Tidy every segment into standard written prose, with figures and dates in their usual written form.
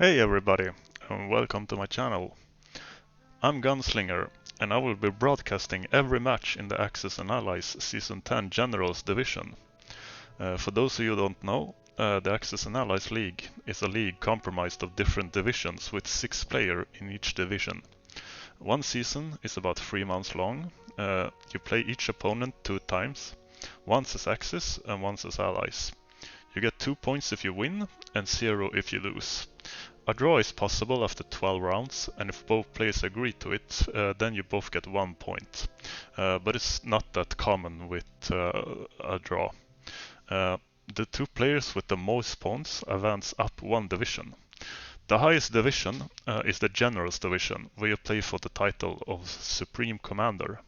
Hey everybody, and welcome to my channel. I'm Gunslinger, and I will be broadcasting every match in the Axis and Allies Season 10 Generals Division. For those of you who don't know, the Axis and Allies League is a league comprised of different divisions with 6 players in each division. One season is about 3 months long. You play each opponent 2 times, once as Axis and once as Allies. You get 2 points if you win and 0 if you lose. A draw is possible after 12 rounds, and if both players agree to it, then you both get 1 point. But it's not that common with a draw. The 2 players with the most points advance up 1 division. The highest division is the Generals Division, where you play for the title of Supreme Commander.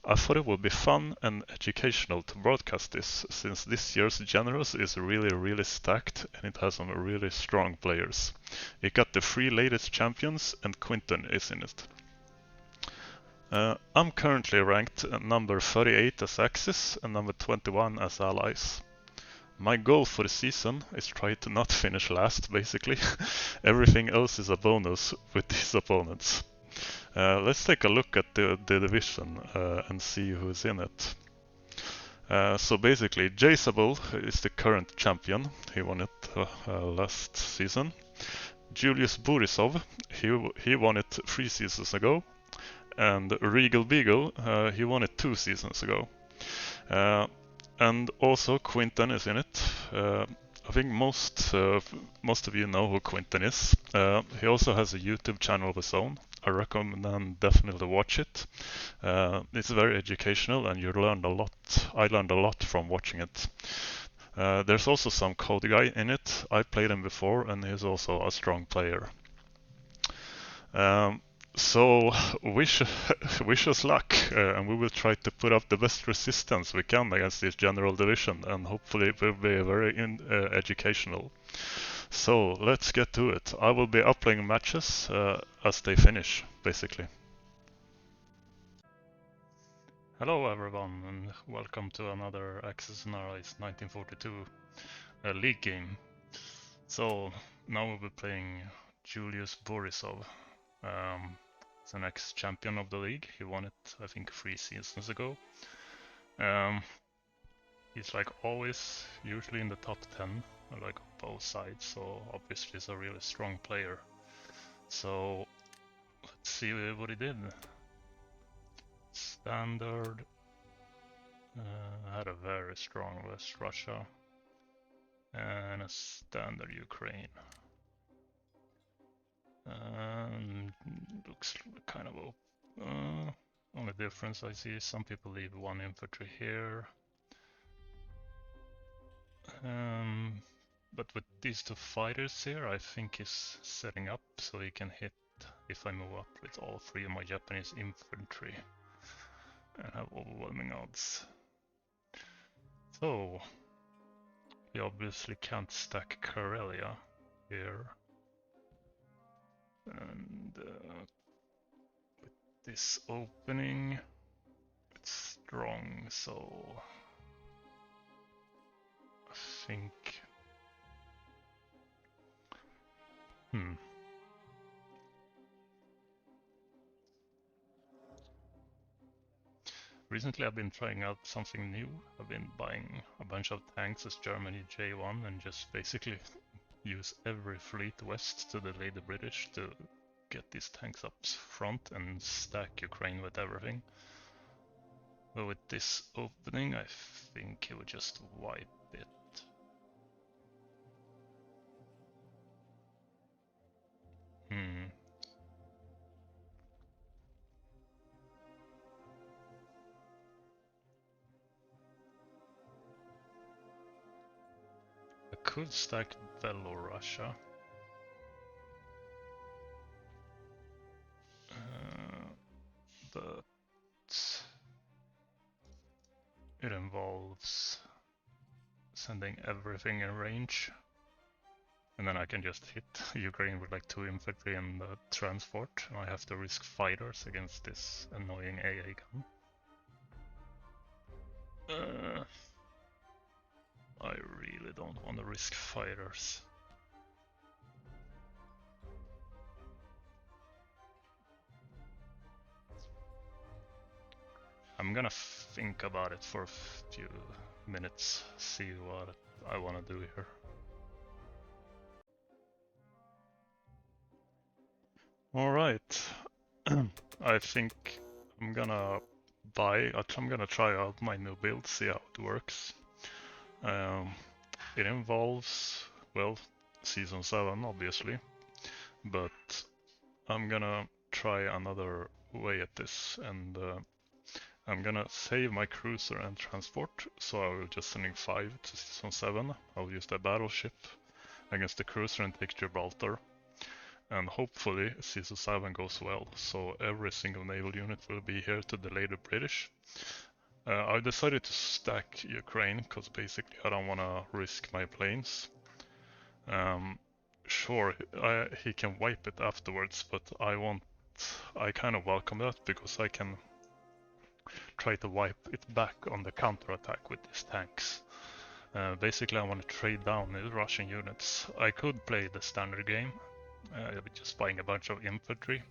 I thought it would be fun and educational to broadcast this, since this year's Generals is really stacked and it has some really strong players. It got the 3 latest champions and Quinton is in it. I'm currently ranked number 38 as Axis and number 21 as Allies. My goal for the season is try to not finish last, basically. Everything else is a bonus with these opponents. Let's take a look at the division and see who's in it. So basically, Jezabel is the current champion. He won it last season. JuliusBorisov, he won it 3 seasons ago. And Regal Beagle, he won it 2 seasons ago. And also Quinton is in it. I think most of you know who Quinton is. He also has a YouTube channel of his own. I recommend definitely watch it. It's very educational and you learn a lot. I learned a lot from watching it. There's also some code guy in it. I played him before and he's also a strong player. So wish us luck, and we will try to put up the best resistance we can against this general division, and hopefully it will be very educational. So let's get to it. I will be uploading matches as they finish, basically. Hello everyone, and welcome to another Axis and Allies 1942 league game. So now we'll be playing JuliusBorisov. He's an ex-champion of the league. He won it, I think, 3 seasons ago. He's like always, usually in the top 10, like both sides, so obviously he's a really strong player. So let's see what he did. Standard had a very strong West Russia and a standard Ukraine. Looks kind of open. Only difference I see is some people leave 1 infantry here. But with these 2 fighters here, I think he's setting up so he can hit if I move up with all 3 of my Japanese infantry and have overwhelming odds. So, we obviously can't stack Karelia here. And with this opening, it's strong, so I think... Recently I've been trying out something new. I've been buying a bunch of tanks as Germany J1 and just basically use every fleet west to delay the British to get these tanks up front and stack Ukraine with everything. But with this opening, I think he would just wipe it. I could stack Belorussia. But it involves sending everything in range. And then I can just hit Ukraine with like 2 infantry and the transport. And I have to risk fighters against this annoying AA gun. I really don't want to risk fighters. I'm gonna think about it for a few minutes, see what I want to do here. Alright, I think I'm gonna I'm gonna try out my new build, see how it works. It involves, well, Season 7 obviously, but I'm gonna try another way at this, and I'm gonna save my cruiser and transport, so I will just sending 5 to Season 7. I'll use the battleship against the cruiser and take Gibraltar. And hopefully Season 7 goes well, so every single naval unit will be here to delay the British. I decided to stack Ukraine, because basically I don't want to risk my planes. Sure, he can wipe it afterwards, but I kind of welcome that, because I can try to wipe it back on the counterattack with these tanks. Basically I want to trade down the Russian units. I could play the standard game, just buying a bunch of infantry,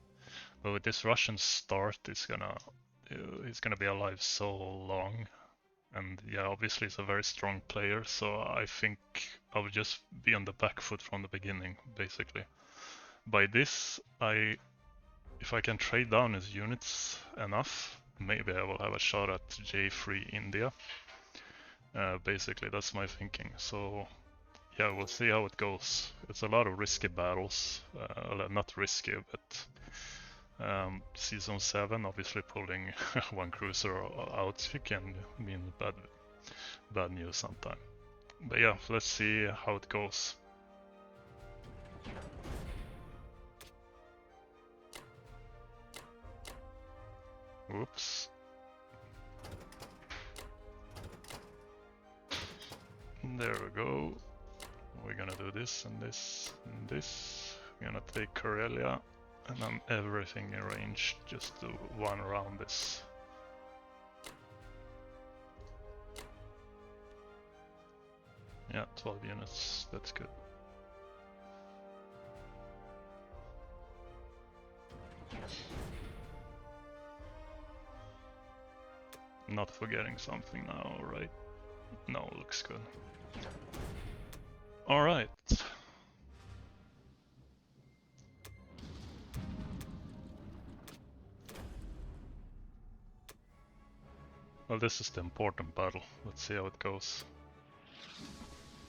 but with this Russian start he's gonna be alive so long, and yeah, obviously he's a very strong player, so I think I would just be on the back foot from the beginning, basically. By this, if I can trade down his units enough, maybe I will have a shot at J3 India. Basically, that's my thinking. So yeah, we'll see how it goes. It's a lot of risky battles. Not risky, but Season 7, obviously pulling one cruiser out can mean bad news sometime. But yeah, let's see how it goes. Whoops. There we go. We're gonna do this and this and this. We're gonna take Karelia, and then everything arranged just to one around this. Yeah, 12 units, that's good. Not forgetting something now, right? No, looks good. Alright. Well, this is the important battle. Let's see how it goes.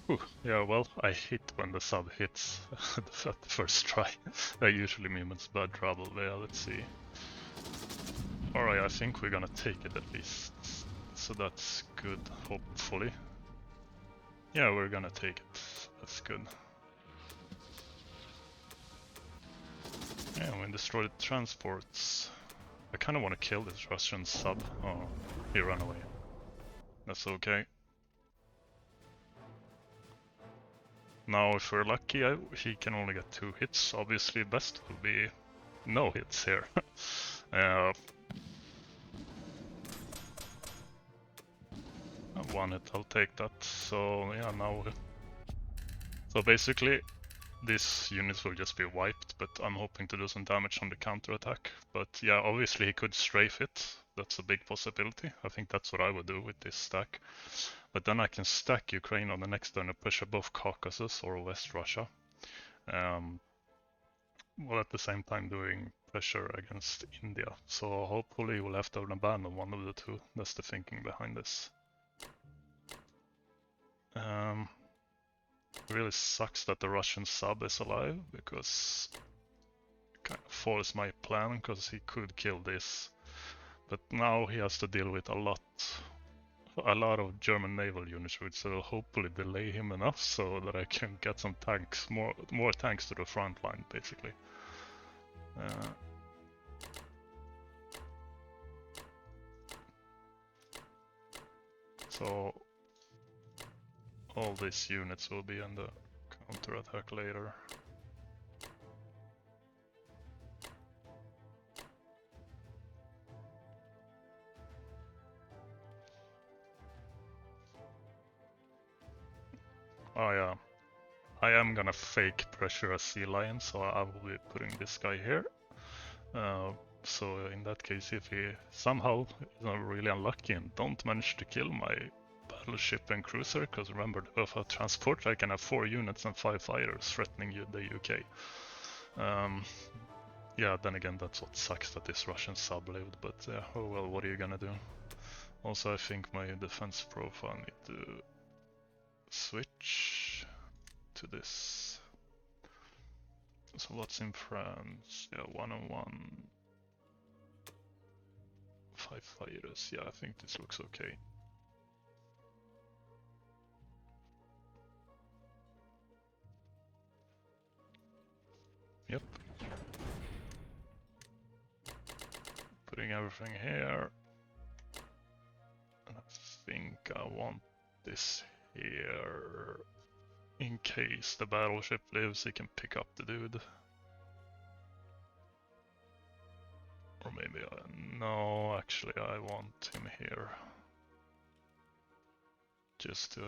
Whew. Yeah, well, I hit when the sub hits at the first try. That usually means bad trouble. Yeah, let's see. Alright, I think we're gonna take it at least. So that's good, hopefully. Yeah, we're gonna take it. That's good. Yeah, we destroyed transports. I kinda wanna kill this Russian sub. Oh, he ran away. That's okay. Now, if we're lucky, he can only get 2 hits. Obviously, best will be no hits here. One hit, I'll take that. So yeah, now. So basically, these units will just be wiped, but I'm hoping to do some damage on the counterattack. But yeah, obviously he could strafe it. That's a big possibility. I think that's what I would do with this stack. But then I can stack Ukraine on the next turn and push above Caucasus or West Russia. While at the same time doing pressure against India. So hopefully we'll have to abandon one of the two. That's the thinking behind this. It really sucks that the Russian sub is alive, because it kind of foils my plan, because he could kill this. But now he has to deal with a lot of German naval units, which will hopefully delay him enough so that I can get some tanks, more tanks to the front line, basically. So all these units will be on the counterattack later. Oh yeah, I am gonna fake pressure a sea lion, so I will be putting this guy here. So in that case, if he somehow is not really unlucky and don't manage to kill my battleship and cruiser, because remember, with a transport I can have 4 units and 5 fighters threatening the UK. Yeah, then again, that's what sucks that this Russian sub lived, but oh well, what are you gonna do? Also, I think my defense profile need to switch to this. So what's in France? Yeah, 1-on-1. 5 fighters. Yeah, I think this looks okay. Yep. Putting everything here. And I think I want this here. In case the battleship lives, he can pick up the dude. Or maybe no, actually I want him here. Just to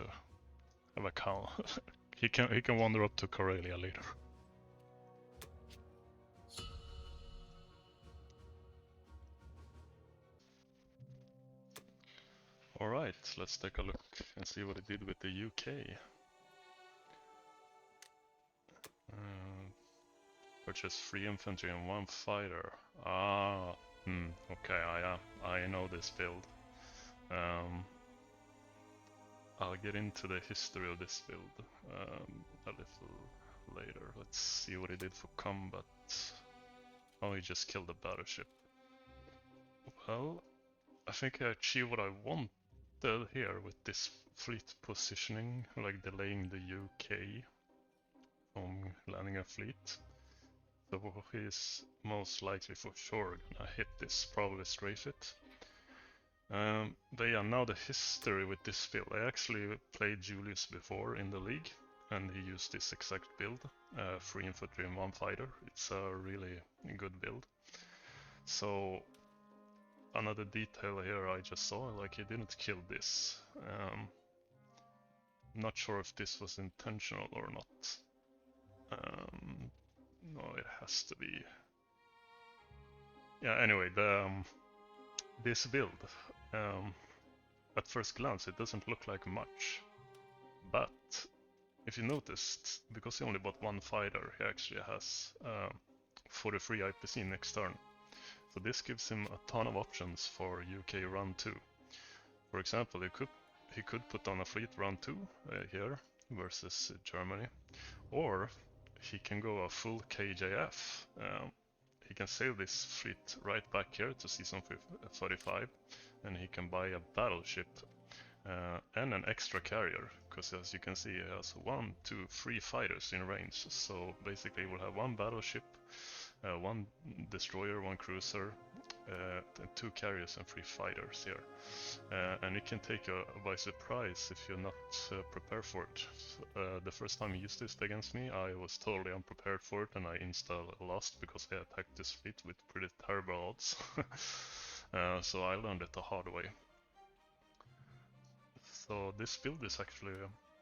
have a cow. he can wander up to Karelia later. Alright, let's take a look and see what it did with the UK. Purchase 3 infantry and 1 fighter. Okay, I know this build. I'll get into the history of this build a little later. Let's see what he did for combat. Oh, he just killed the battleship. Well, I think I achieved what I wanted here with this fleet positioning, like delaying the UK from landing a fleet. So he's most likely for sure gonna hit this, probably strafe it. But yeah, now the history with this build. I actually played Julius before in the league, and he used this exact build, 3 infantry and 1 fighter. It's a really good build. So another detail here I just saw, like he didn't kill this. Not sure if this was intentional or not. No, it has to be. Yeah, anyway, this build, at first glance it doesn't look like much, but if you noticed, because he only bought 1 fighter, he actually has 43 IPC next turn. So this gives him a ton of options for UK run 2. For example, he could put on a fleet run 2 here versus Germany, or he can go a full KJF. He can sail this fleet right back here to season 35, and he can buy a battleship and an extra carrier, because as you can see he has 1, 2, 3 fighters in range. So basically we'll have 1 battleship, 1 destroyer, 1 cruiser, 2 carriers and 3 fighters here. And it can take you by surprise if you're not prepared for it. The first time he used this against me, I was totally unprepared for it, and I insta-lost because I attacked this fleet with pretty terrible odds. So I learned it the hard way. So this build is actually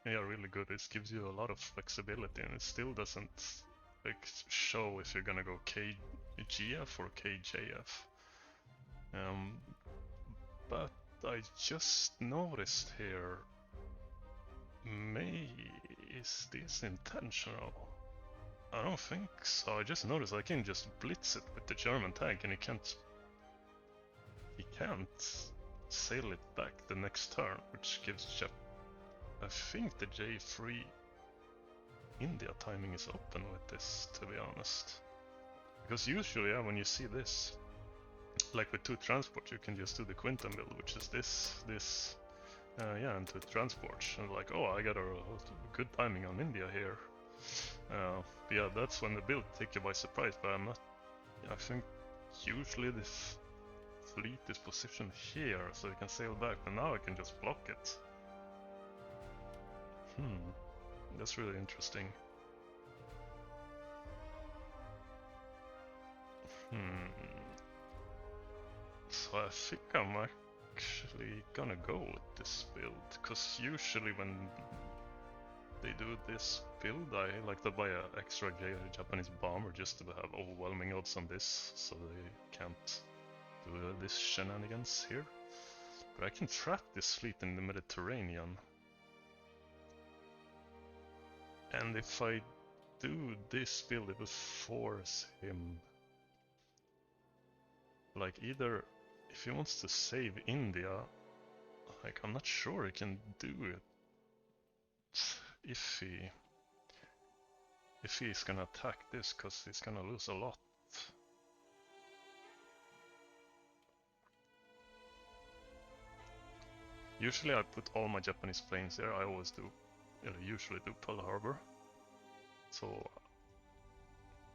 really good. It gives you a lot of flexibility, and it still doesn't like show if you're gonna go KGF or KJF. But I just noticed here, is this intentional? I don't think so. I just noticed I can just blitz it with the German tank, and he can't sail it back the next turn, which gives I think the J3 India timing is open with this, to be honest. Because usually, when you see this, like with 2 transport, you can just do the Quinton build, which is this, and 2 transport. And like, oh, I got a good timing on India here. But yeah, that's when the build take you by surprise, but I think usually this fleet is positioned here, so you can sail back, but now I can just block it. That's really interesting. So I think I'm actually gonna go with this build, because usually when they do this build, I like to buy an extra Japanese bomber just to have overwhelming odds on this, so they can't do this shenanigans here. But I can trap this fleet in the Mediterranean. And if I do this build, it will force him... Like, either if he wants to save India, like, I'm not sure he can do it if he's gonna attack this, because he's gonna lose a lot. Usually I put all my Japanese planes there. I always do, usually do Pearl Harbor. So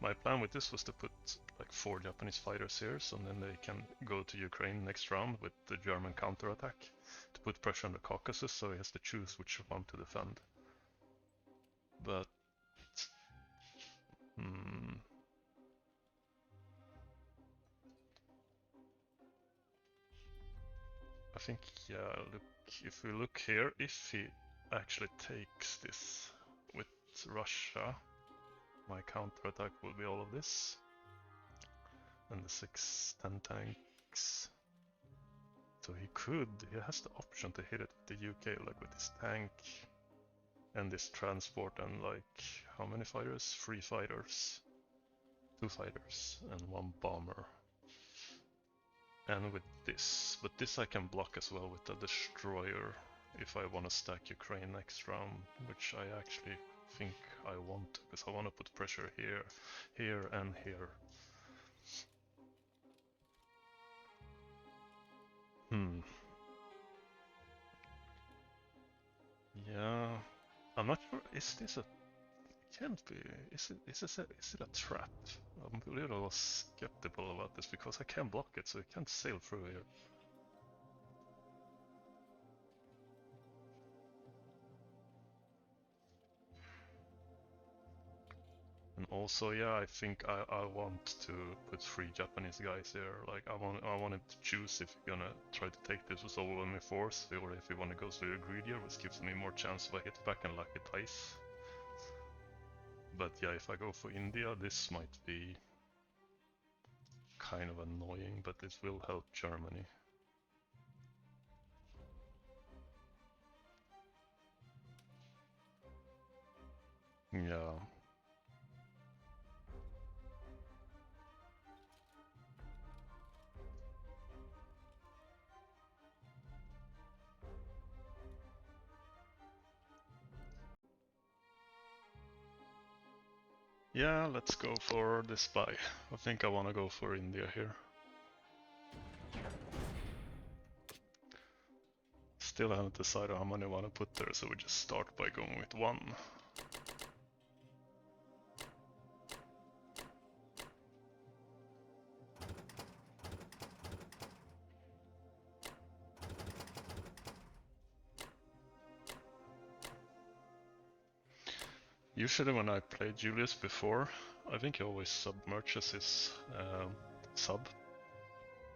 my plan with this was to put like 4 Japanese fighters here, so then they can go to Ukraine next round with the German counterattack to put pressure on the Caucasus, so he has to choose which one to defend. But I think, yeah, look, if we look here, if he actually takes this with Russia, my counterattack will be all of this. And the 6-10 tanks. So he has the option to hit it with the UK, like with this tank and this transport, and like, how many fighters? 3 fighters. 2 fighters and 1 bomber. And with this, but this I can block as well with the destroyer if I want to stack Ukraine next round, which I actually think I want, because I want to put pressure here, here and here. Yeah, I'm not sure. Is this a? It can't be. Is it a trap? I'm a little skeptical about this because I can block it, so it can't sail through here. And also, yeah, I think I want to put 3 Japanese guys here. Like, I want him to choose if he's gonna try to take this with overwhelming force, or if he wanna go to the greedier, which gives me more chance if I hit back and lucky twice. But yeah, if I go for India, this might be kind of annoying, but it will help Germany. Yeah. Yeah, let's go for the spy. I think I want to go for India here. Still haven't decided how many I want to put there, so we just start by going with 1. Usually when I played Julius before, I think he always submerges his sub.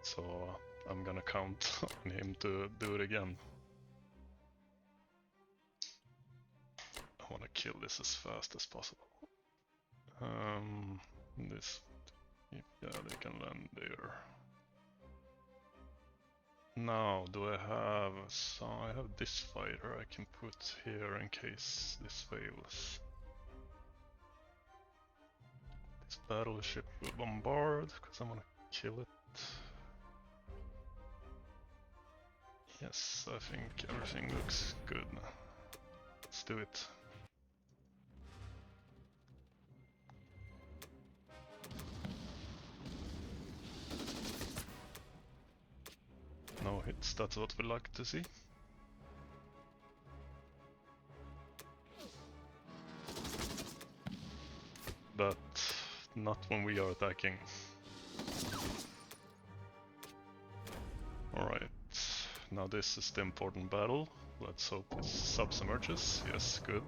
So I'm gonna count on him to do it again. I wanna kill this as fast as possible. This, yeah, they can land there. Now, do I have, so I have this fighter I can put here in case this fails. This battleship will bombard, because I'm gonna kill it. Yes, I think everything looks good. Let's do it. No hits, that's what we like to see. But not when we are attacking. Alright, now this is the important battle. Let's hope it submerges. Yes, good.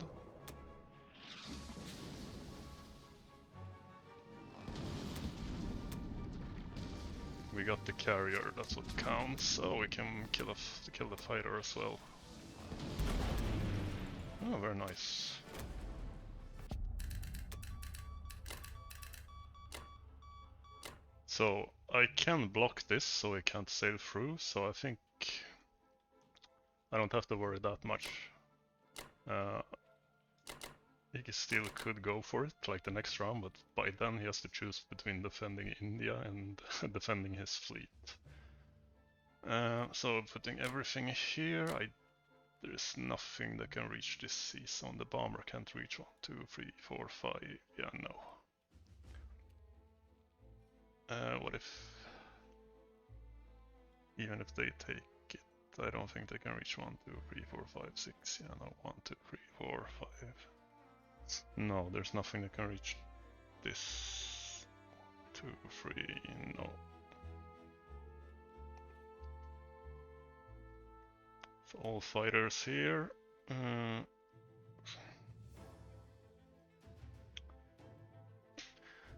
We got the carrier, that's what counts, so we can kill the fighter as well. Oh, very nice. So I can block this so he can't sail through, so I think I don't have to worry that much. He still could go for it, like the next round, but by then he has to choose between defending India and defending his fleet. So putting everything here, there is nothing that can reach this sea zone. The bomber can't reach 1, 2, 3, 4, 5. Yeah, no. What if... Even if they take it, I don't think they can reach 1, 2, 3, 4, 5, 6. Yeah, no. 1, 2, 3, 4, 5. No, there's nothing that can reach this. 2, 3, no. So all fighters here.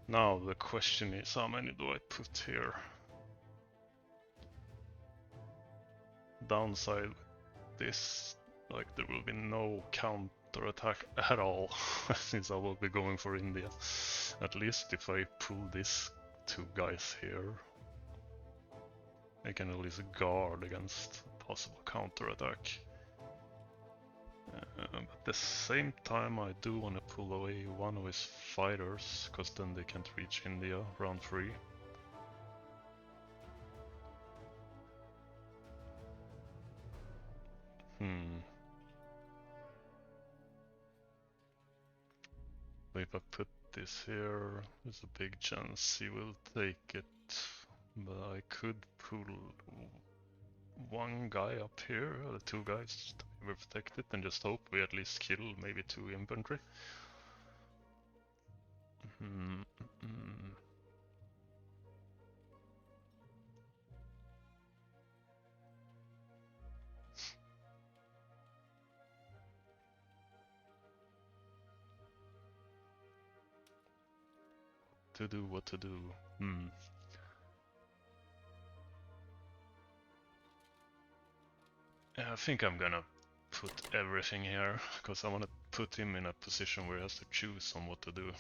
Now the question is, how many do I put here? Downside with this, like there will be no counter attack at all, since I will be going for India. At least if I pull these two guys here, I can at least guard against possible counter attack. At the same time, I do want to pull away one of his fighters, because then they can't reach India round 3. If I put this here, there's a big chance he will take it. But I could pull one guy up here, or 2 guys to be protected, and just hope we at least kill maybe 2 infantry. What to do? Yeah, I think I'm gonna put everything here, because I want to put him in a position where he has to choose on what to do.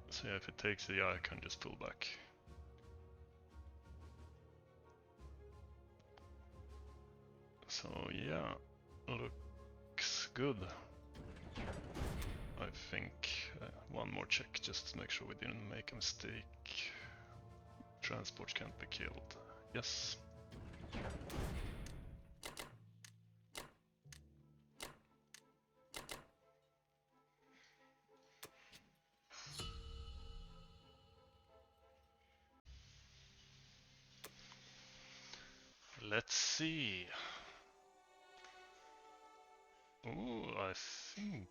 So yeah, if it takes it, yeah, I can just pull back. So yeah, looks good. I think one more check just to make sure we didn't make a mistake. Transport can't be killed. Yes. Let's see. Ooh, I think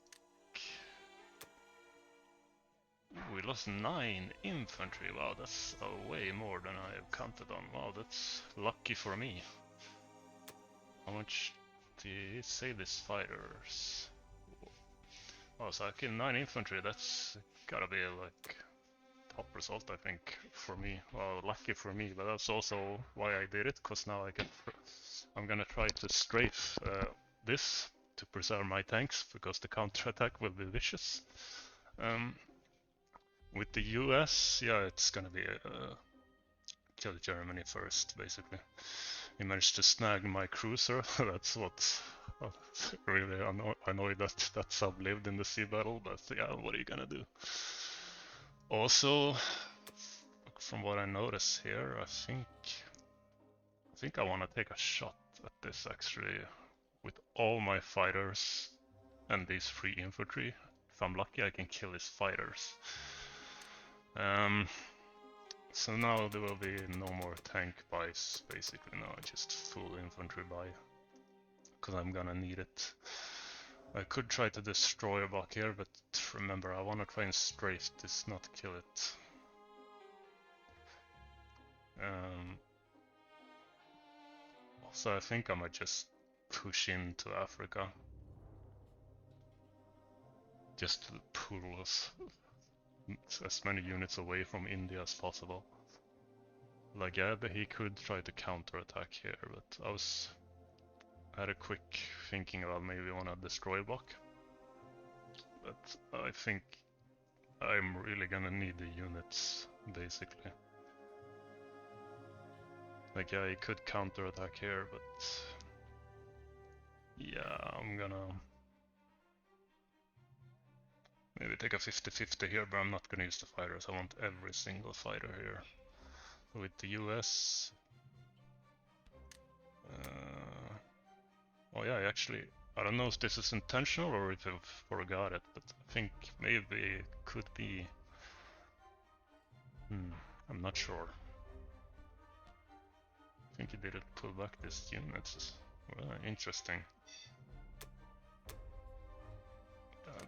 we lost 9 infantry. Wow, that's way more than I have counted on. Wow, that's lucky for me. How much did he save his fighters? Oh, so I killed 9 infantry. That's gotta be like top result, I think, for me. Well, lucky for me, but that's also why I did it, because now I'm gonna try to strafe this to preserve my tanks, because the counterattack will be vicious. With the US, yeah, it's gonna be kill Germany first, basically. He managed to snag my cruiser. That's what really annoyed that sub lived in the sea battle, but yeah, what are you gonna do? Also, from what I notice here, I think I want to take a shot at this actually with all my fighters and these 3 infantry. If I'm lucky, I can kill his fighters. So now there will be no more tank buys, basically. Now just full infantry buy, because I'm gonna need it. I could try to destroy a block here, but remember, I want to try and strafe this, not kill it. So I think I might just push into Africa, just to pull us as many units away from India as possible. Like, yeah, but he could try to counterattack here, but I had a quick thinking about maybe want to destroy block. But I think I'm really gonna need the units, basically. Like, yeah, I could counterattack here, but... yeah, I'm gonna... maybe take a 50-50 here, but I'm not gonna use the fighters. I want every single fighter here. With the US... oh yeah, actually... I don't know if this is intentional or if I forgot it, but I think maybe it could be... I'm not sure. I think he didn't pull back these units. Well, interesting.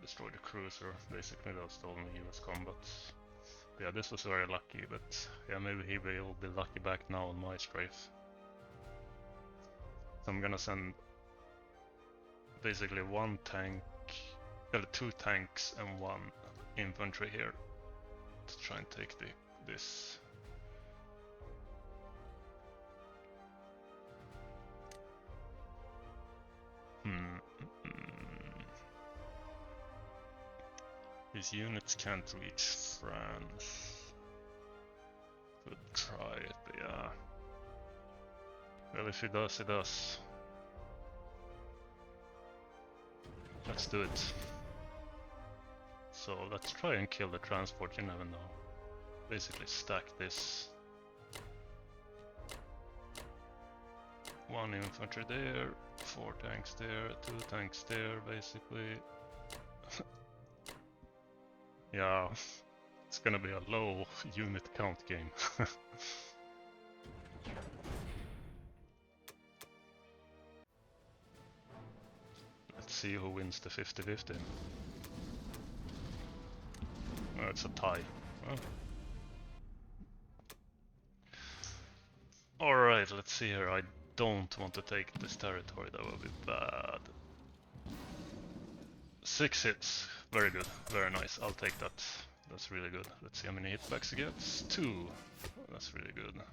Destroy the cruiser. Basically, that was the only US combat. Yeah, this was very lucky, but yeah, maybe he will be lucky back now on my strafe. So I'm gonna send basically one tank, well, 2 tanks and 1 infantry here to try and take this. His units can't reach France. Could try it, but yeah. Well, if he does, he does. Let's do it. So let's try and kill the transport, you never know. Basically stack this. 1 infantry there, 4 tanks there, 2 tanks there, basically. Yeah, it's gonna be a low unit count game. Let's see who wins the 50-50. Oh, it's a tie. Oh. Alright, let's see here. I don't want to take this territory, that would be bad. 6 hits. Very good. Very nice. I'll take that. That's really good. Let's see how many hitbacks he gets. 2. That's really good.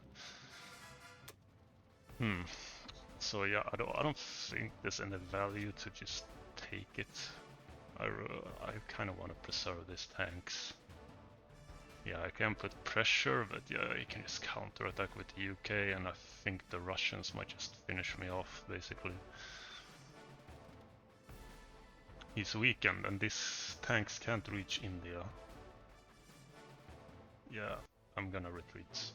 So yeah, I don't think there's any value to just take it. I kind of want to preserve these tanks. Yeah, I can put pressure, but yeah, you can just counterattack with the UK, and I think the Russians might just finish me off, basically. He's weakened, and these tanks can't reach India. Yeah, I'm gonna retreat.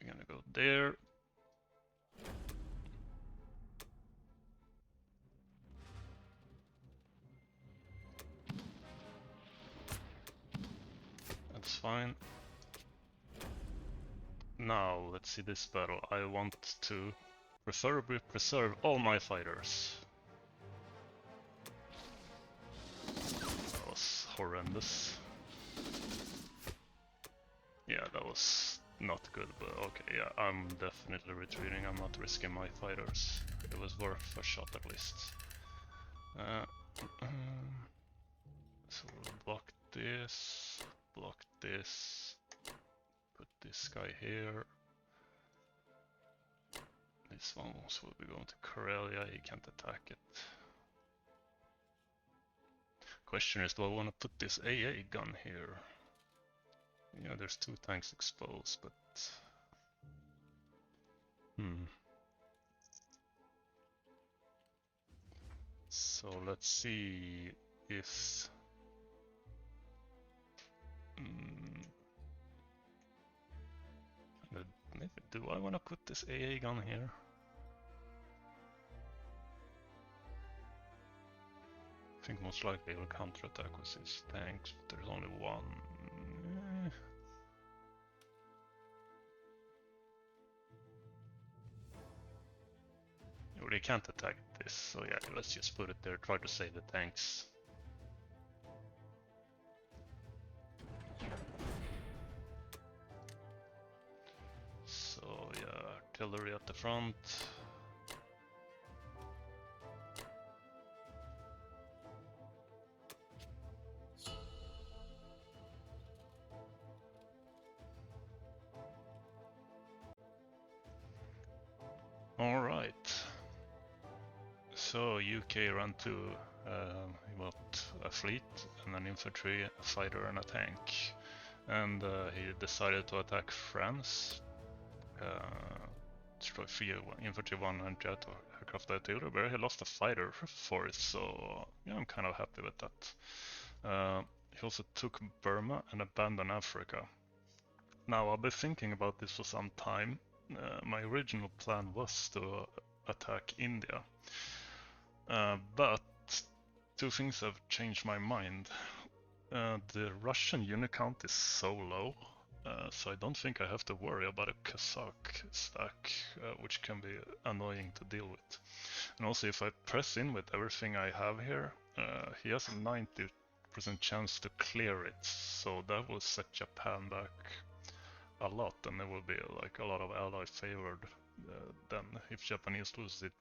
We're gonna go there. That's fine. Now, let's see this battle. I want to preferably preserve all my fighters. That was horrendous. Yeah, that was not good, but okay, yeah, I'm definitely retreating. I'm not risking my fighters. It was worth a shot at least. So we'll block this, put this guy here. This one will be going to Karelia, he can't attack it. Question is, do I want to put this AA gun here? Yeah, there's 2 tanks exposed, but... So let's see if... maybe, do I want to put this AA gun here? I think most likely it will counterattack with his tanks, but there's only 1. Well, they can't attack this, so yeah, let's just put it there, try to save the tanks. So yeah, artillery at the front. Alright. So UK ran to what, a fleet and an infantry, a fighter and a tank, and he decided to attack France. Destroy 3 infantry, 1 anti-aircraft artillery, but he lost a fighter for it, so yeah, I'm kind of happy with that. He also took Burma and abandoned Africa. Now, I've been thinking about this for some time. My original plan was to attack India, but 2 things have changed my mind. The Russian unit count is so low, so I don't think I have to worry about a Kazakh stack, which can be annoying to deal with. And also, if I press in with everything I have here, he has a 90% chance to clear it, so that will set Japan back a lot, and there will be like a lot of ally favored then if Japanese lose it,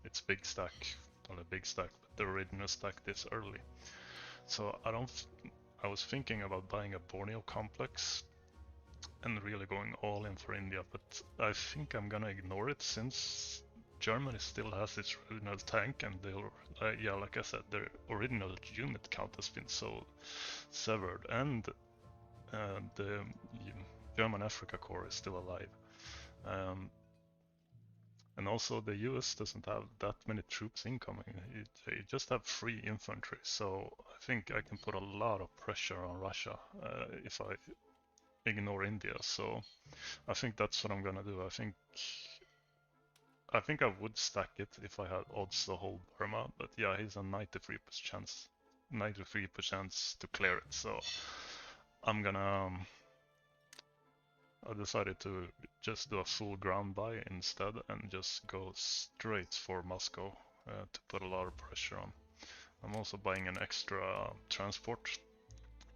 it's big stack, not a big stack, but the original stack this early. So I was thinking about buying a Borneo complex and really going all in for India, but I think I'm gonna ignore it since Germany still has its original tank, and yeah, like I said, the original unit count has been so severed, and the German Africa Corps is still alive. And also the US doesn't have that many troops incoming. They just have 3 infantry, so I think I can put a lot of pressure on Russia if I ignore India. So I think that's what I'm gonna do. I think I would stack it if I had odds to hold Burma, but yeah, he's a 93% to clear it. So I'm gonna I decided to just do a full ground buy instead and just go straight for Moscow to put a lot of pressure on. I'm also buying an extra transport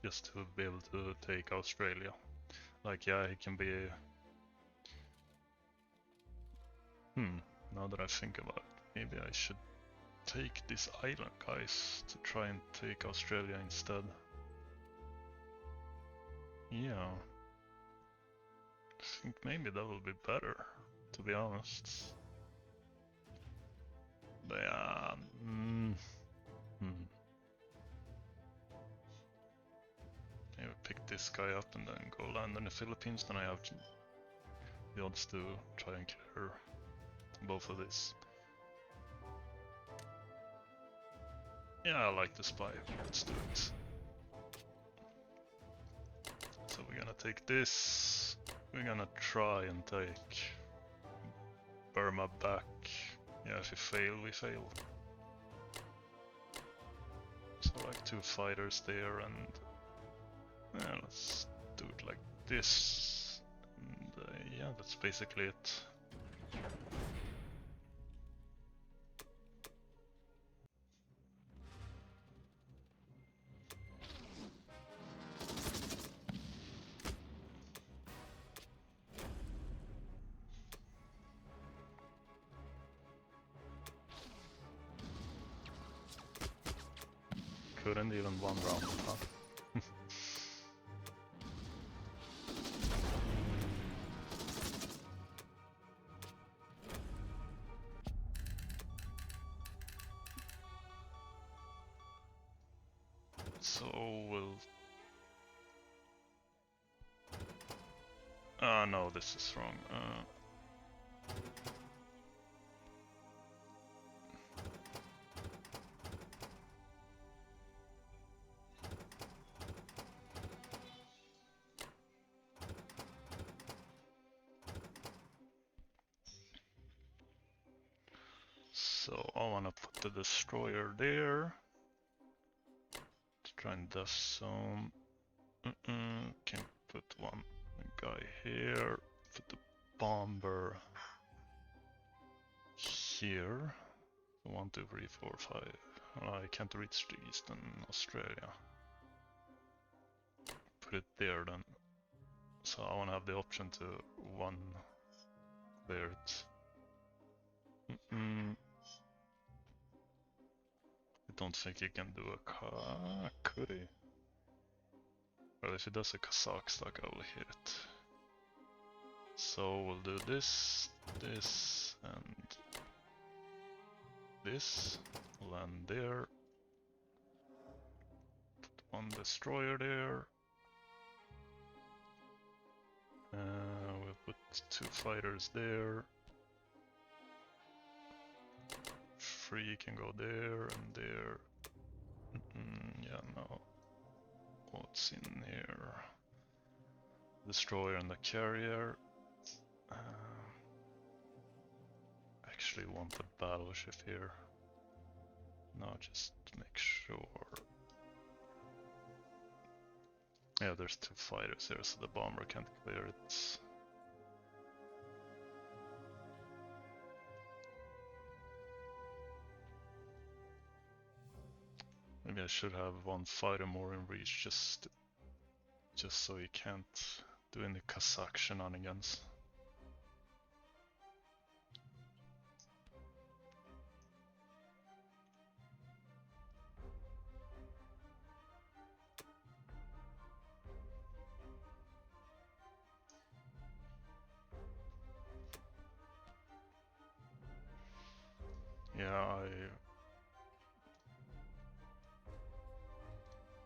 just to be able to take Australia. Like, yeah, it can be... now that I think about it, maybe I should take this island, guys, to try and take Australia instead. Yeah. I think maybe that will be better, to be honest. But yeah, maybe pick this guy up and then go land in the Philippines, then I have the odds to try and clear both of these. Yeah, I like the spy, let's do it. So we're gonna take this, we're gonna try and take Burma back. Yeah, if we fail, we fail. So like 2 fighters there, and yeah, let's do it like this. And yeah, that's basically it. Couldn't even 1 round, huh? So we'll... no, this is wrong. So I wanna put the destroyer there to try and dust some. Can put one guy here. Put the bomber here. 1, 2, 3, 4, 5. I can't reach the Eastern Australia. Put it there then. So I wanna have the option to 1 clear it. I don't think he can do a could he? Well, if he does a Kazakh stack, I will hit it. So we'll do this, this, and this, land there, put one destroyer there. We'll put 2 fighters there. 3 can go there and there. Yeah, no. What's in here? Destroyer and the carrier. Actually want a battleship here. No, just make sure. Yeah, there's 2 fighters here, so the bomber can't clear it. Maybe I should have 1 fighter more in reach, just so he can't do any Kazakh shenanigans. Yeah,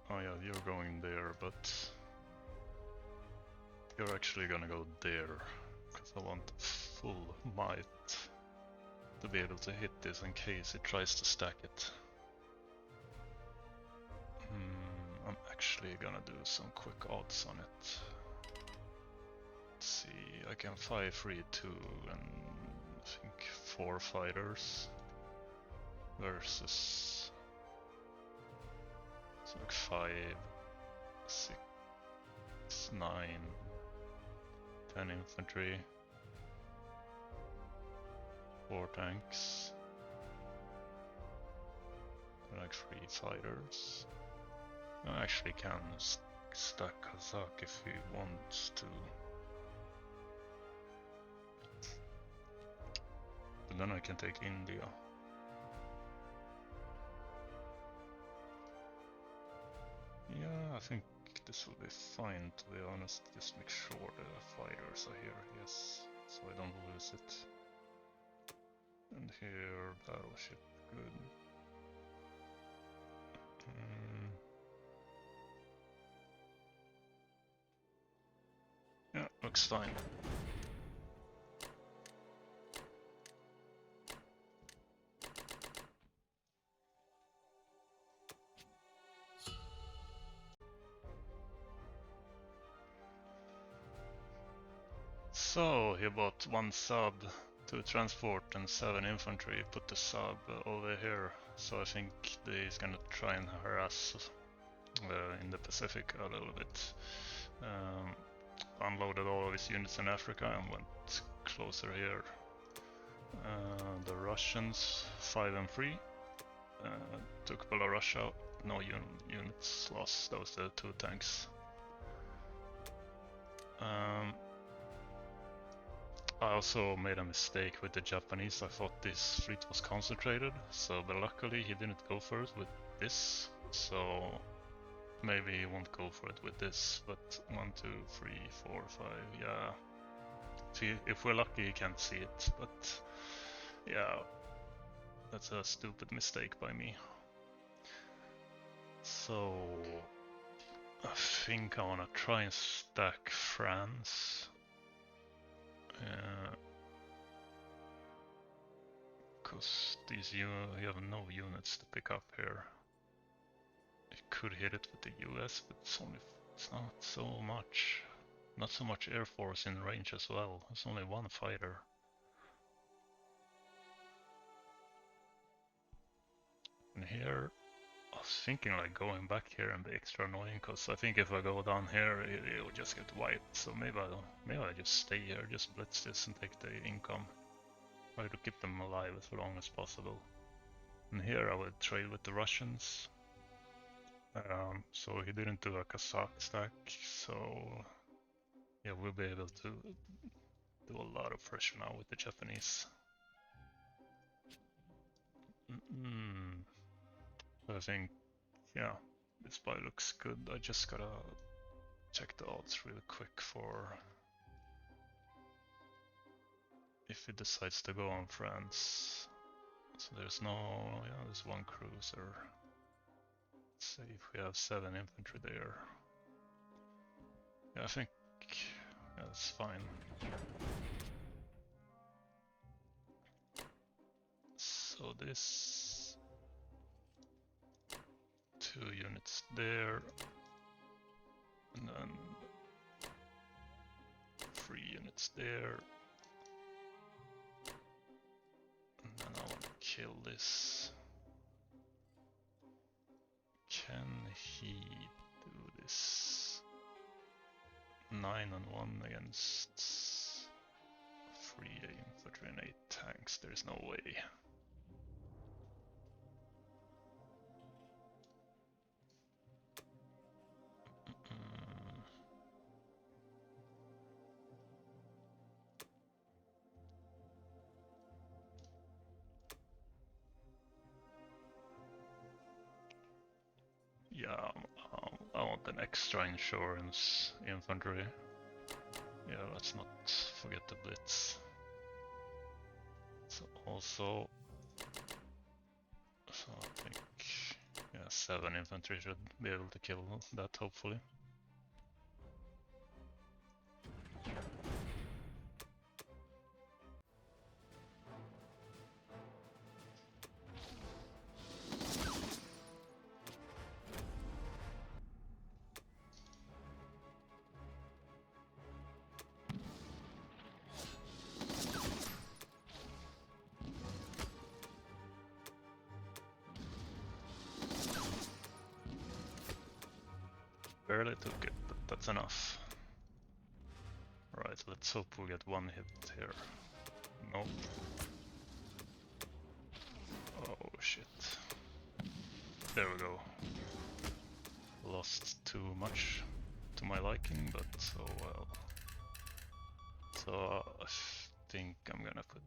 oh yeah, you're going there, but you're actually gonna go there, because I want full might to be able to hit this in case it tries to stack it. I'm actually gonna do some quick odds on it. Let's see, I can 5-3-2 and I think 4 fighters versus it's like 5, 6, 9, 10 infantry, 4 tanks, like 3 fighters. I actually can stack Kazakh if he wants to. But then I can take India. Yeah, I think this will be fine, to be honest. Just make sure the fighters are here, yes, so I don't lose it. And here, battleship, good. Yeah, looks fine. So he bought 1 sub, 2 transport and 7 infantry, put the sub over here, so I think he's gonna try and harass in the Pacific a little bit. Unloaded all of his units in Africa and went closer here. The Russians 5 and 3 took Belarus out, no units lost, those are the 2 tanks. I also made a mistake with the Japanese. I thought this fleet was concentrated, but luckily he didn't go for it with this, so maybe he won't go for it with this, but 1, 2, 3, 4, 5, yeah. See, if we're lucky he can't see it, but yeah, that's a stupid mistake by me. So I think I wanna try and stack France. Because you have no units to pick up here. You could hit it with the US, but it's not so much. Not so much Air Force in range as well. It's only 1 fighter. And here, I was thinking like going back here and be extra annoying, because I think if I go down here, it will just get wiped. So maybe I just stay here, just blitz this and take the income. Try to keep them alive as long as possible. And here I would trade with the Russians. So he didn't do a Kazakh stack, so yeah, we'll be able to do a lot of pressure now with the Japanese. I think, yeah, this buy looks good. I just gotta check the odds really quick for if he decides to go on France. So there's no, yeah, there's one cruiser. Let's see if we have 7 infantry there. Yeah, I think, yeah, that's fine. So this 2 units there, and then 3 units there, and then I want to kill this. Can he do this? 9 on 1 against 3 infantry and 8 tanks, there's no way. Yeah, I want an extra insurance infantry. Yeah, let's not forget the blitz. So also, so I think, yeah, 7 infantry should be able to kill that, hopefully. Barely took it, but that's enough. Right, let's hope we get 1 hit here. Nope. Oh shit. There we go. Lost too much to my liking, but oh well. So I think I'm gonna put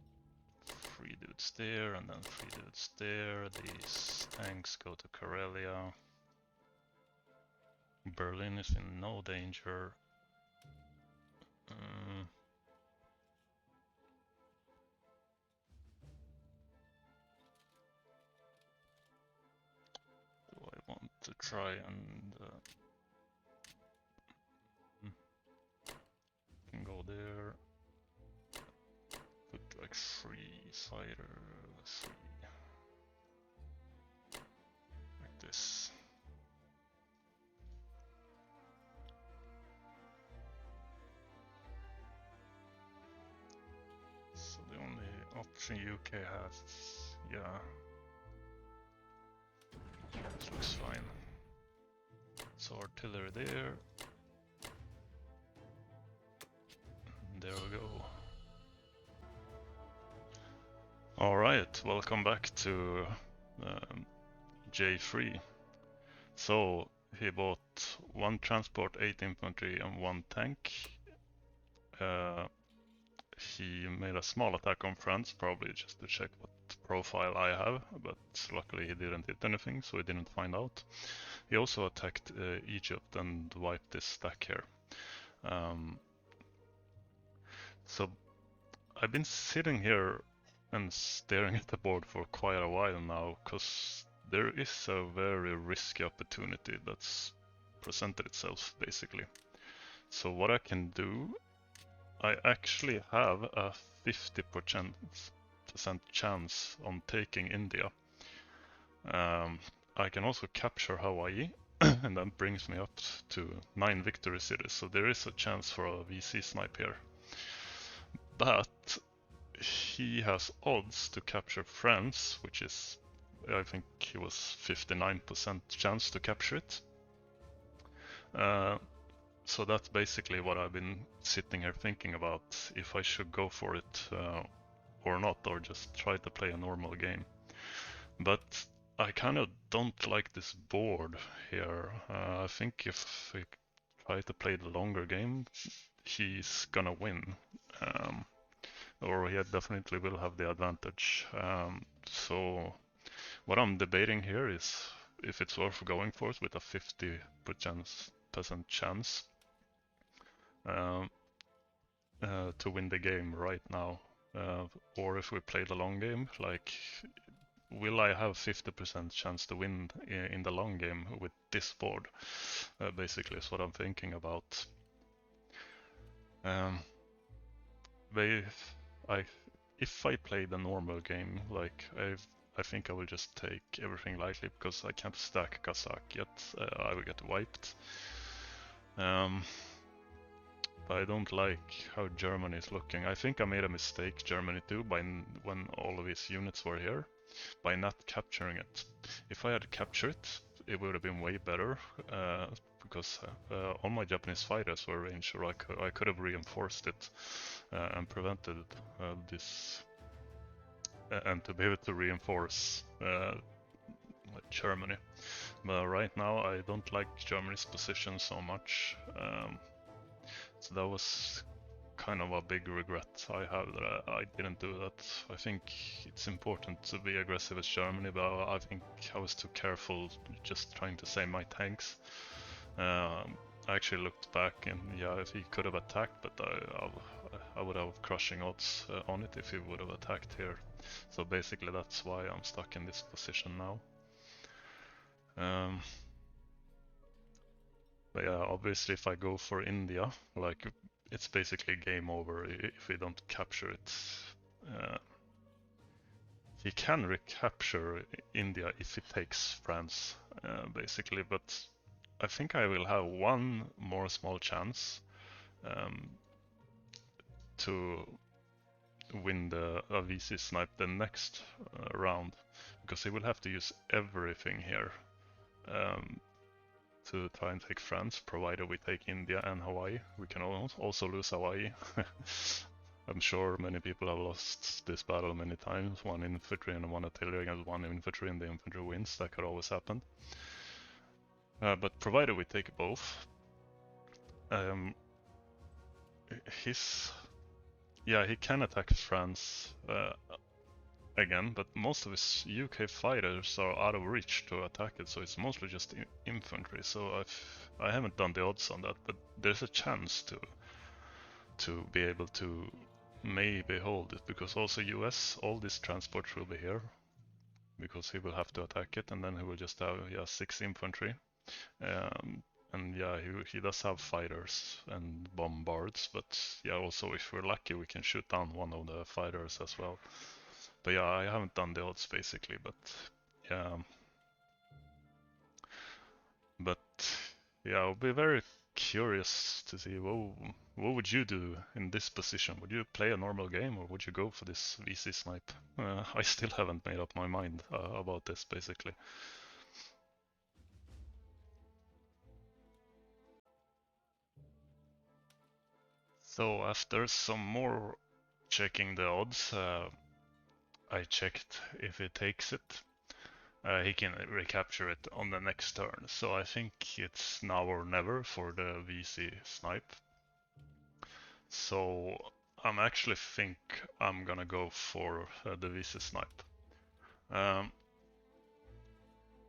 3 dudes there and then 3 dudes there. These tanks go to Karelia. Berlin is in no danger. Do I want to try and can go there? Put like 3 fighters, 3 like this. So the only option UK has is, yeah, this looks fine. So artillery there. And there we go. Alright, welcome back to J3. So he bought 1 transport, 8 infantry and 1 tank. He made a small attack on France, probably just to check what profile I have, but luckily he didn't hit anything, so he didn't find out. He also attacked Egypt and wiped this stack here. So I've been sitting here and staring at the board for quite a while now, because there is a very risky opportunity that's presented itself, basically. So what I can do, I actually have a 50% chance on taking India. I can also capture Hawaii, and that brings me up to 9 victory cities, so there is a chance for a VC snipe here. But he has odds to capture France, which is, I think he was 59% chance to capture it. So that's basically what I've been sitting here thinking about, if I should go for it or not, or just try to play a normal game. But I kind of don't like this board here. I think if we try to play the longer game, he's gonna win. Or he definitely will have the advantage. So what I'm debating here is if it's worth going for it with a 50% chance to win the game right now, or if we play the long game, like will I have 50% chance to win in the long game with this board? Basically is what I'm thinking about. But if I play the normal game, like I think I will just take everything lightly because I can't stack Kazakh yet. I will get wiped. But I don't like how Germany is looking. I think I made a mistake, Germany too, by when all of his units were here, by not capturing it. If I had captured it, it would have been way better, because all my Japanese fighters were ranged, or I could have reinforced it and prevented this, and to be able to reinforce Germany. But right now I don't like Germany's position so much. So that was kind of a big regret I have that I didn't do that. I think it's important to be aggressive as Germany, but I think I was too careful just trying to save my tanks. I actually looked back and yeah, if he could have attacked, but I would have crushing odds on it if he would have attacked here. So basically that's why I'm stuck in this position now. But yeah, obviously if I go for India, like it's basically game over if we don't capture it. He can recapture India if he takes France, basically, but I think I will have one more small chance to win the VC snipe the next round, because he will have to use everything here to try and take France, provided we take India and Hawaii. We can also lose Hawaii. I'm sure many people have lost this battle many times, one infantry and one artillery against one infantry, and the infantry wins. That could always happen. But provided we take both, he can attack France again, but most of his UK fighters are out of reach to attack it, so it's mostly just infantry. So I haven't done the odds on that, but there's a chance to be able to maybe hold it, because also US, all these transports will be here, because he will have to attack it, and then he will just have 6 infantry. And yeah, he does have fighters and bombards, but yeah, also if we're lucky we can shoot down one of the fighters as well. But yeah, I haven't done the odds basically, but yeah. But yeah, I'll be very curious to see what would you do in this position? Would you play a normal game, or would you go for this VC snipe? I still haven't made up my mind about this basically. So after some more checking the odds, I checked if he takes it, he can recapture it on the next turn. So I think it's now or never for the VC snipe. So I'm actually think I'm gonna go for the VC snipe.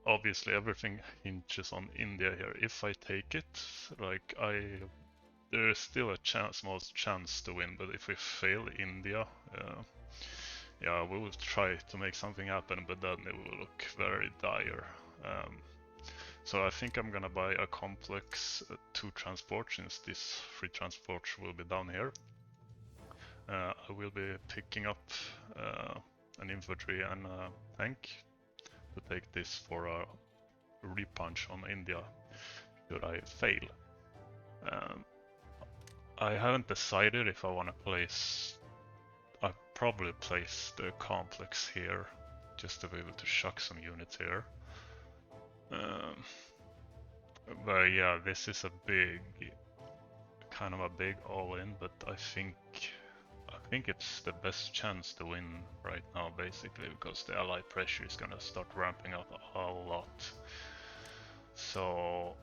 Obviously everything hinges on India here. If I take it, like there is still a small chance to win, but if we fail India, yeah, we will try to make something happen, but then it will look very dire. So I think I'm gonna buy a complex 2 transport, since this 3 transports will be down here. I will be picking up an infantry and a tank to take this for a repunch on India should I fail. I haven't decided if I want to place. I'll probably place the complex here, just to be able to shock some units here. But yeah, this is a kind of a big all-in, but I think it's the best chance to win right now, basically, because the Allied pressure is gonna start ramping up a lot. So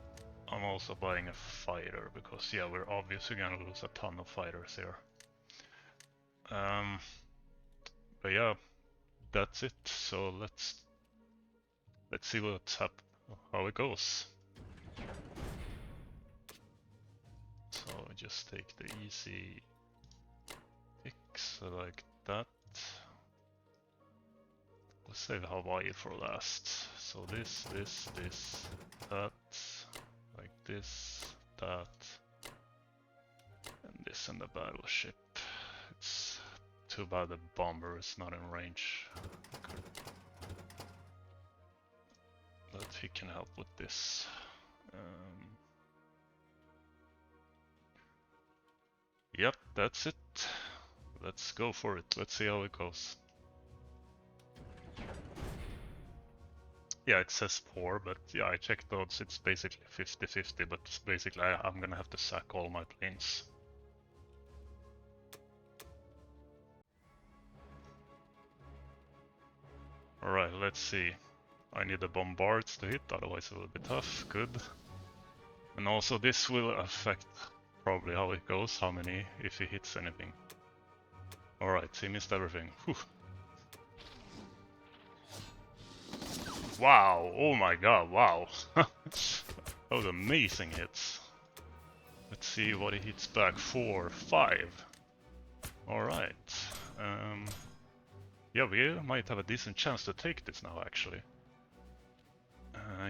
I'm also buying a fighter, because yeah, we're obviously gonna lose a ton of fighters here. But yeah, that's it. So let's see how it goes. So just take the easy picks like that. save Hawaii for last. So this, that, like this, that, and this in the battleship. It's too bad the bomber is not in range. But he can help with this. Yep, that's it. Let's go for it. Let's see how it goes. Yeah, it says poor, but yeah, I checked the odds. It's basically 50-50, but basically I'm gonna have to sack all my planes. Alright, let's see. I need the bombards to hit, otherwise it will be tough. Good. And also this will affect probably how it goes, how many, if he hits anything. Alright, he missed everything. Whew. Wow, oh my god, wow. Those amazing hits. Let's see what he hits back. 4, 5. Alright. Yeah, we might have a decent chance to take this now, actually.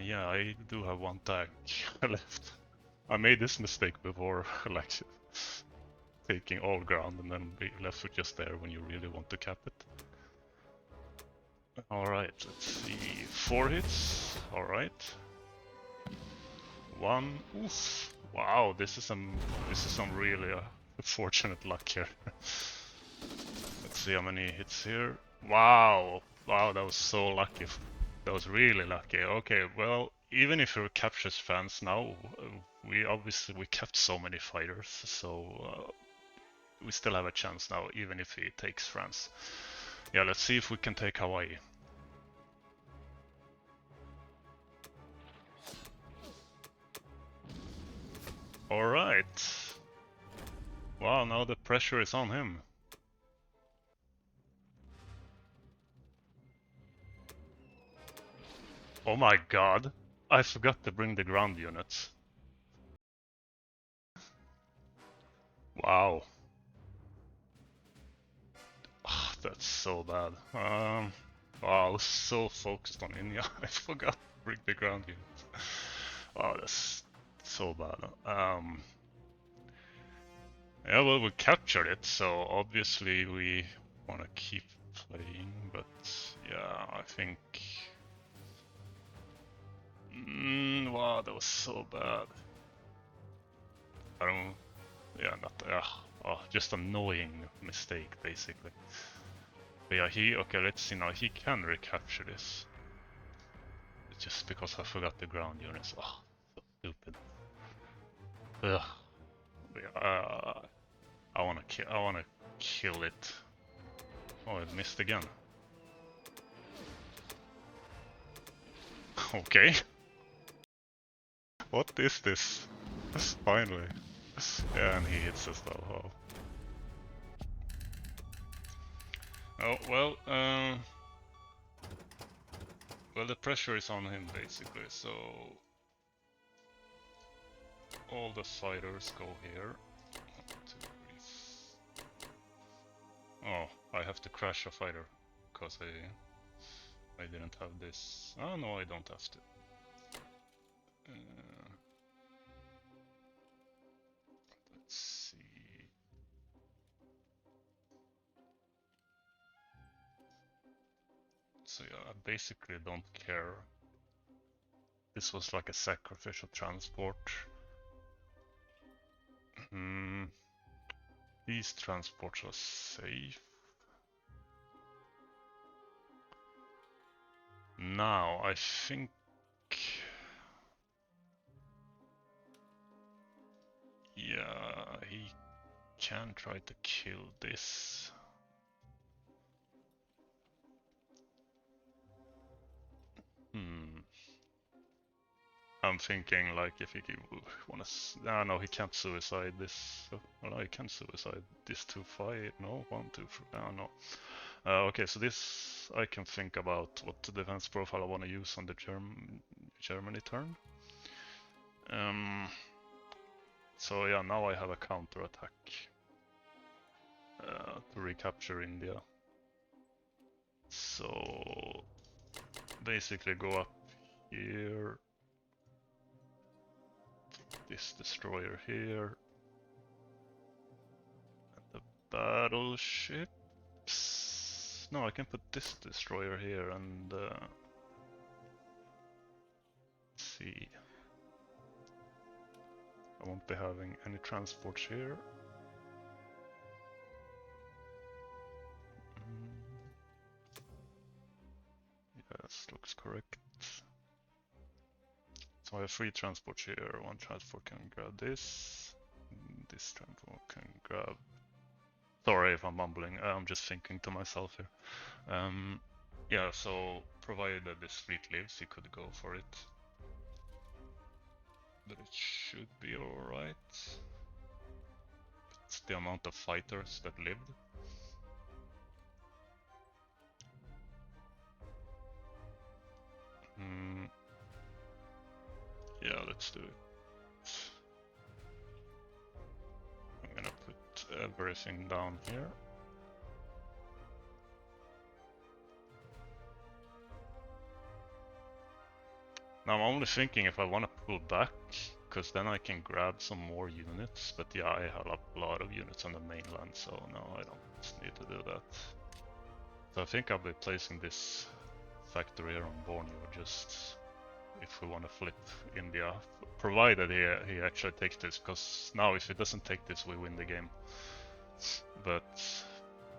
Yeah, I do have one tank left. I made this mistake before, like taking all ground and then be left with just there when you really want to cap it. Alright, let's see. 4 hits. Alright. 1. Oof. Wow, this is some really fortunate luck here. Let's see how many hits here. Wow. Wow, that was so lucky. That was really lucky. Okay, well, even if he captures France now, we kept so many fighters, so we still have a chance now, even if he takes France. Yeah, let's see if we can take Hawaii. Alright. Wow, now the pressure is on him. Oh my god, I forgot to bring the ground units. Wow. Oh, that's so bad. Wow, I was so focused on India, I forgot to bring the ground units. Wow, that's so bad. Yeah, well, we captured it, so obviously we want to keep playing, but yeah, I think... wow, that was so bad. I don't... Yeah, not... just annoying mistake, basically. But yeah, okay, let's see now, he can recapture this. It's just because I forgot the ground units. Oh, so stupid. Ugh. Yeah, I wanna kill it. Oh, it missed again. Okay. What is this? Finally. Yeah, and he hits us though. Oh, well, well, the pressure is on him basically, so all the fighters go here. 1, 2, 3. Oh, I have to crash a fighter because I didn't have this. Oh no, I don't have to. Let's see. So yeah, I basically don't care. This was like a sacrificial transport. These transports are safe. Now, I think... Yeah, he can try to kill this. I'm thinking like if he wanna... no, he can't suicide this. Well, he can suicide this to fight. No, 1, 2, 3. No. Okay, so this I can think about what the defense profile I want to use on the Germany turn. So yeah, now I have a counter-attack to recapture India. So basically go up here, this destroyer here, and the battleships. No, I can put this destroyer here and let's see. I won't be having any transports here. Yes, looks correct. So I have 3 transports here. 1 transport can grab this. This transport can grab... Sorry if I'm mumbling, I'm just thinking to myself here. Yeah, so provided that this fleet lives, he could go for it. But it should be alright. It's the amount of fighters that lived. Yeah, let's do it. I'm gonna put everything down here. Now I'm only thinking if I want to pull back, because then I can grab some more units, but yeah, I have a lot of units on the mainland, so no, I don't need to do that. So I think I'll be placing this factory here on Borneo, just if we want to flip India, provided he actually takes this, because now if he doesn't take this, we win the game. But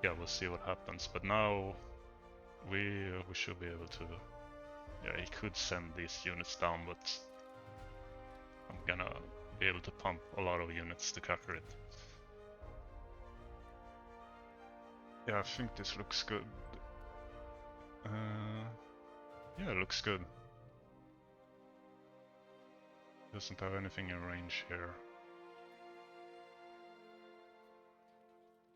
yeah, we'll see what happens. But now we should be able to. Yeah, he could send these units down, but I'm gonna be able to pump a lot of units to capture it. Yeah, I think this looks good. Yeah, it looks good. Doesn't have anything in range here.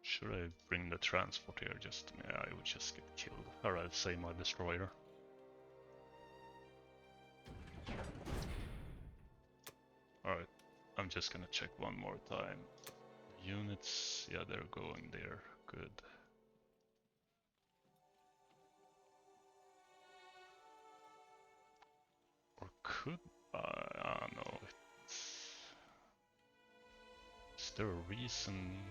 Should I bring the transport here? Just, yeah, I would just get killed. Or I'd say my destroyer. Alright, I'm just gonna check one more time. Units, yeah, they're going there. Good. Or could I? No. Is there a reason?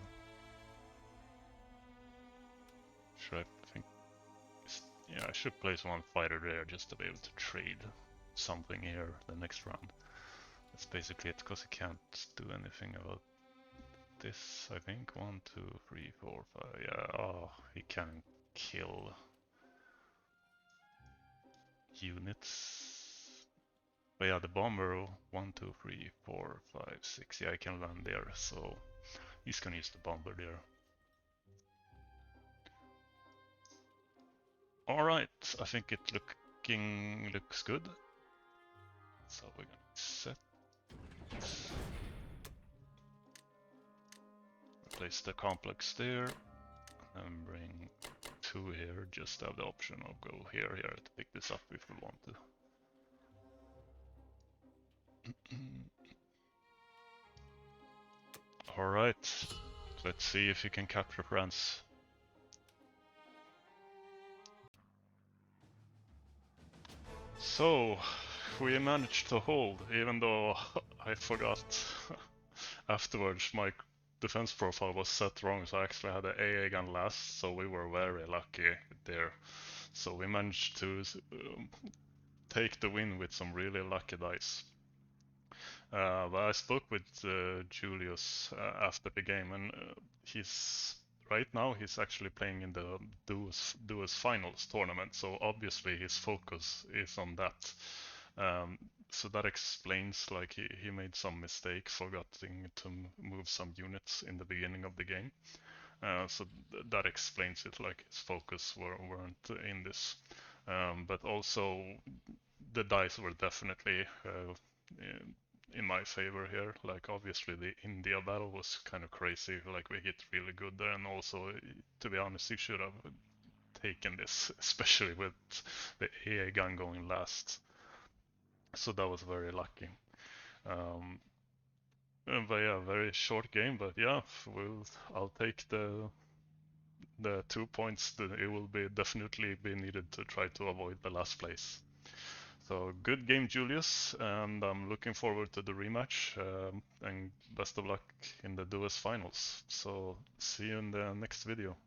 Should I think? Yeah, I should place one fighter there just to be able to trade something here the next round. That's basically it, because he can't do anything about this, I think. 1, 2, 3, 4, 5. Yeah, oh, he can kill units. But yeah, the bomber, 1, 2, 3, 4, 5, 6. Yeah, I can land there, so he's gonna use the bomber there. Alright, I think it looks good. So we're gonna set. Place the complex there, and bring 2 here, just have the option of go here to pick this up if we want to. Alright, let's see if you can capture France. So, we managed to hold, even though I forgot afterwards my defense profile was set wrong, so I actually had an AA gun last, so we were very lucky there. So we managed to take the win with some really lucky dice. But I spoke with Julius after the game, and right now he's actually playing in the duos finals tournament. So obviously his focus is on that. So that explains, like, he made some mistake, forgetting to move some units in the beginning of the game. So that explains it, like his focus weren't in this. But also the dice were definitely in my favor here. Like, obviously the India battle was kind of crazy, like we hit really good there, and also, to be honest, you should have taken this, especially with the AA gun going last. So that was very lucky. But yeah, very short game, but yeah, I'll take the 2 points. That it will be definitely be needed to try to avoid the last place. So good game, Julius, and I'm looking forward to the rematch. And best of luck in the Duos finals. So see you in the next video.